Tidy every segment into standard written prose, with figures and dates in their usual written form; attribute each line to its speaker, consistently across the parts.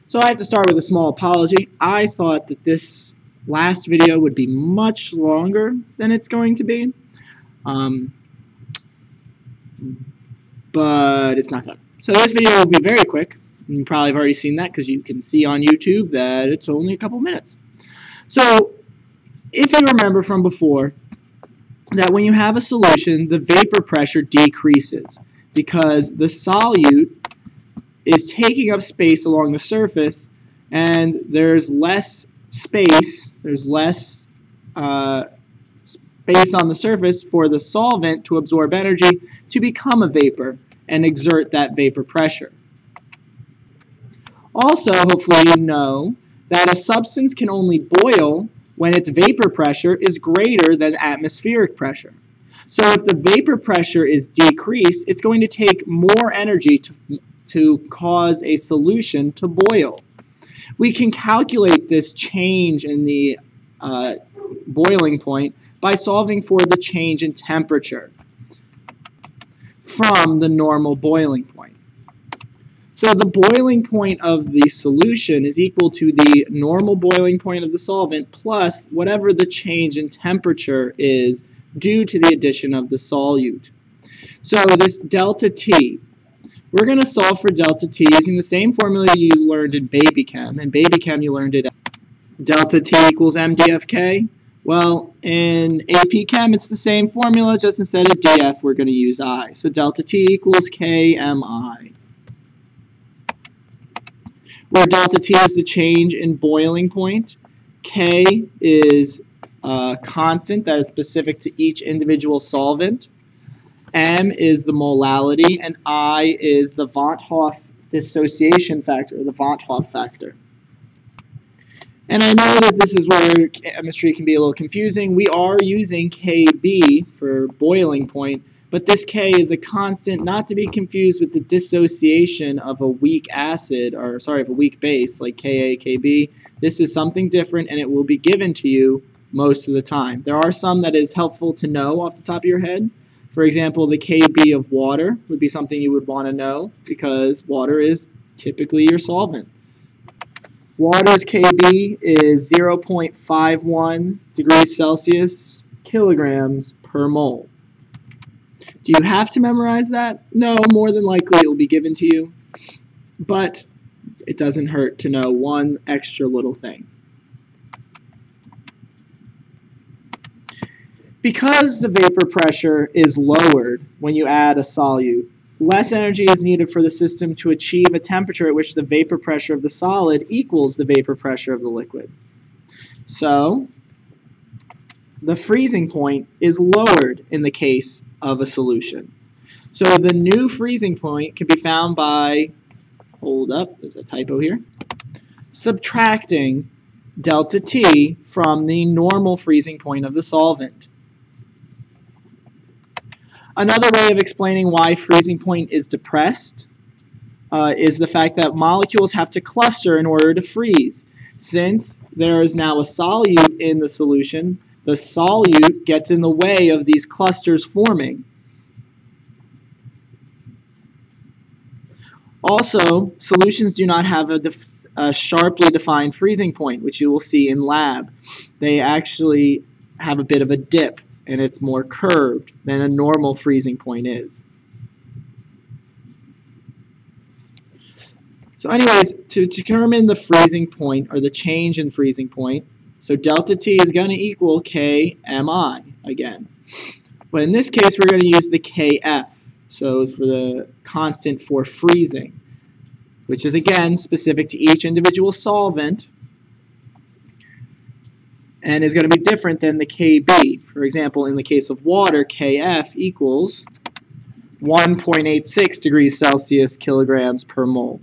Speaker 1: So I have to start with a small apology. I thought that this last video would be much longer than it's going to be, but it's not going to. So this video will be very quick. You probably have already seen that because you can see on YouTube that it's only a couple minutes. So if you remember from before, that when you have a solution, the vapor pressure decreases because the solute is taking up space along the surface, and there's less space, space on the surface for the solvent to absorb energy to become a vapor and exert that vapor pressure. Also, hopefully you know that a substance can only boil when its vapor pressure is greater than atmospheric pressure. So if the vapor pressure is decreased, it's going to take more energy to cause a solution to boil. We can calculate this change in the boiling point by solving for the change in temperature from the normal boiling point. So the boiling point of the solution is equal to the normal boiling point of the solvent plus whatever the change in temperature is due to the addition of the solute. So this delta T, we're going to solve for delta T using the same formula you learned in baby chem. In baby chem you learned it delta T equals mdfk. Well, in AP Chem it's the same formula, just instead of df we're going to use I. So delta T equals kmi, where delta T is the change in boiling point, K is a constant that is specific to each individual solvent, M is the molality, and I is the Van't Hoff dissociation factor, or the Van't Hoff factor. And I know that this is where chemistry can be a little confusing. We are using Kb for boiling point, but this K is a constant, not to be confused with the dissociation of a weak acid, or sorry, of a weak base like Ka, Kb. This is something different, and it will be given to you most of the time. There are some that is helpful to know off the top of your head. For example, the Kb of water would be something you would want to know because water is typically your solvent. Water's Kb is 0.51 degrees Celsius kilograms per mole. Do you have to memorize that? No, more than likely it will be given to you, but it doesn't hurt to know one extra little thing. Because the vapor pressure is lowered when you add a solute, less energy is needed for the system to achieve a temperature at which the vapor pressure of the solid equals the vapor pressure of the liquid. So the freezing point is lowered in the case of a solution. So the new freezing point can be found by, hold up, there's a typo here, subtracting delta T from the normal freezing point of the solvent. Another way of explaining why freezing point is depressed is the fact that molecules have to cluster in order to freeze. Since there is now a solute in the solution, the solute gets in the way of these clusters forming. Also, solutions do not have a sharply defined freezing point, which you will see in lab. They actually have a bit of a dip, and it's more curved than a normal freezing point is. So anyways, to determine the freezing point, or the change in freezing point, so delta T is going to equal Kmi again. But in this case, we're going to use the Kf, so for the constant for freezing, which is again specific to each individual solvent, and is going to be different than the Kb. For example, in the case of water, Kf equals 1.86 degrees Celsius kilograms per mole.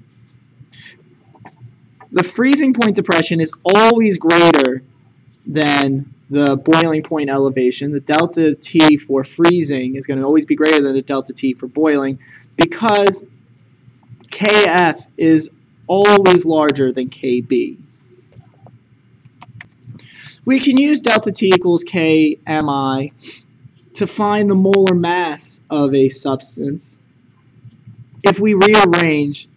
Speaker 1: The freezing point depression is always greater than the boiling point elevation. The delta T for freezing is going to always be greater than the delta T for boiling because Kf is always larger than Kb. We can use delta T equals Kmi to find the molar mass of a substance if we rearrange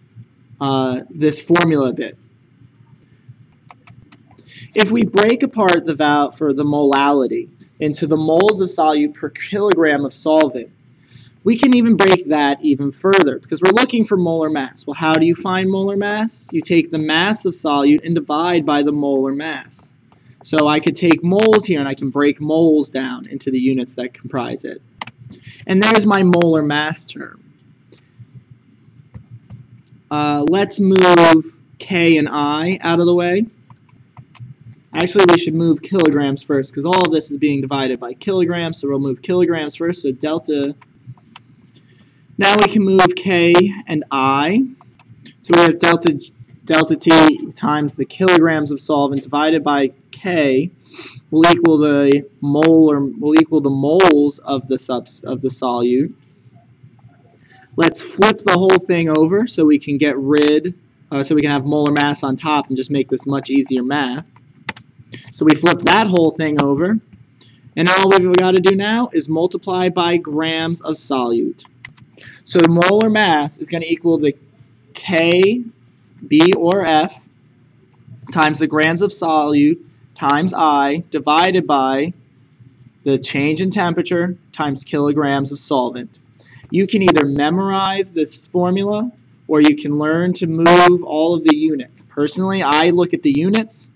Speaker 1: this formula a bit. If we break apart the value for the molality into the moles of solute per kilogram of solvent, we can even break that even further because we're looking for molar mass. Well, how do you find molar mass? You take the mass of solute and divide by the molar mass. So I could take moles here and I can break moles down into the units that comprise it. And there's my molar mass term. Let's move K and I out of the way. Actually, we should move kilograms first because all of this is being divided by kilograms, so we'll move kilograms first. So delta. Now we can move K and I. So we have delta T times the kilograms of solvent divided by K will equal the moles of the solute. Let's flip the whole thing over so we can get rid, so we can have molar mass on top and just make this much easier math. So we flip that whole thing over, and all we've got to do now is multiply by grams of solute. So molar mass is going to equal the K, B, or F times the grams of solute times I divided by the change in temperature times kilograms of solvent. You can either memorize this formula or you can learn to move all of the units. Personally, I look at the units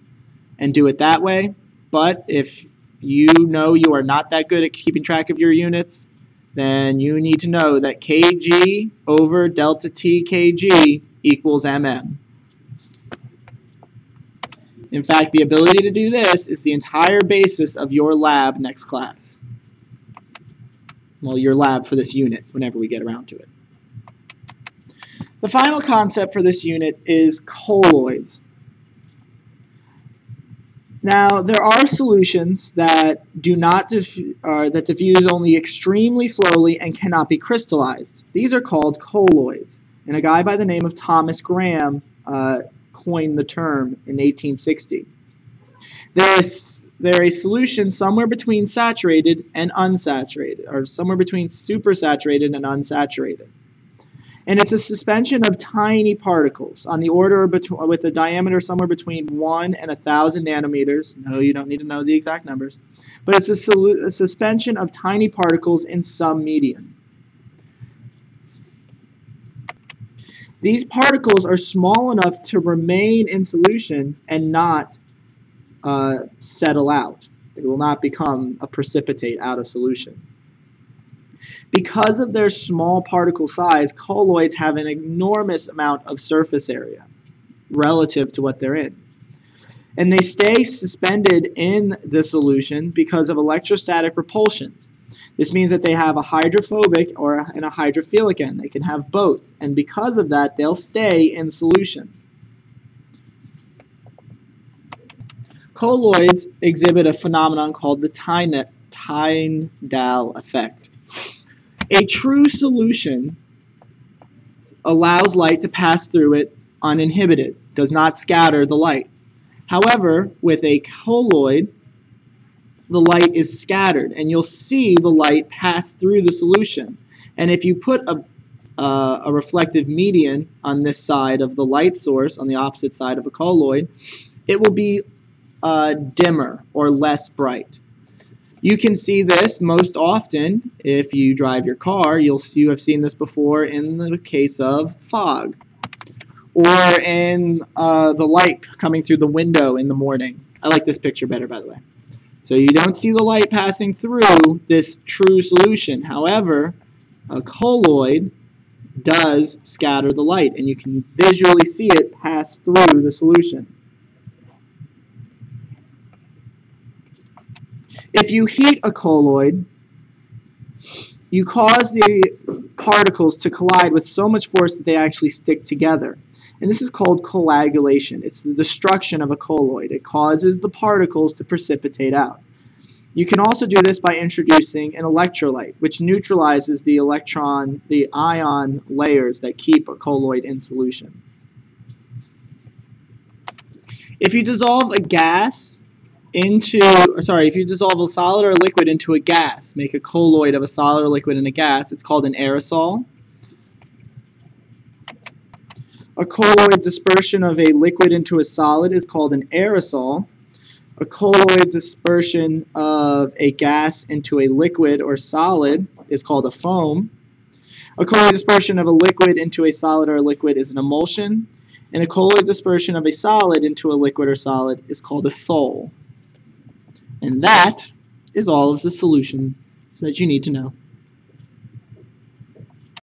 Speaker 1: and do it that way, but if you know you are not that good at keeping track of your units, then you need to know that kg over delta T kg equals mm. In fact, the ability to do this is the entire basis of your lab next class. Well, your lab for this unit, whenever we get around to it. The final concept for this unit is colloids. Now, there are solutions that do not that diffuse only extremely slowly and cannot be crystallized. These are called colloids, and a guy by the name of Thomas Graham coined the term in 1860. They're a solution somewhere between saturated and unsaturated, or somewhere between supersaturated and unsaturated. And it's a suspension of tiny particles on the order with a diameter somewhere between 1 and 1,000 nanometers. No, you don't need to know the exact numbers. But it's a suspension of tiny particles in some medium. These particles are small enough to remain in solution and not settle out. They will not become a precipitate out of solution. Because of their small particle size, colloids have an enormous amount of surface area relative to what they're in. And they stay suspended in the solution because of electrostatic repulsion. This means that they have a hydrophobic and a hydrophilic end. They can have both. And because of that, they'll stay in solution. Colloids exhibit a phenomenon called the Tyndall effect. A true solution allows light to pass through it uninhibited, does not scatter the light. However, with a colloid, the light is scattered, and you'll see the light pass through the solution. And if you put a reflective median on this side of the light source, on the opposite side of a colloid, it will be dimmer or less bright. You can see this most often if you drive your car. You have seen this before in the case of fog, or in the light coming through the window in the morning. I like this picture better, by the way. So you don't see the light passing through this true solution. However, a colloid does scatter the light, and you can visually see it pass through the solution. If you heat a colloid, you cause the particles to collide with so much force that they actually stick together. And this is called coagulation. It's the destruction of a colloid. It causes the particles to precipitate out. You can also do this by introducing an electrolyte, which neutralizes the ion layers that keep a colloid in solution. If you dissolve a if you dissolve a solid or a liquid into a gas, make a colloid of a solid or liquid in a gas, it's called an aerosol. A colloid dispersion of a liquid into a solid is called an aerosol. A colloid dispersion of a gas into a liquid or solid is called a foam. A colloid dispersion of a liquid into a solid or a liquid is an emulsion. And a colloid dispersion of a solid into a liquid or solid is called a sol. And that is all of the solutions that you need to know.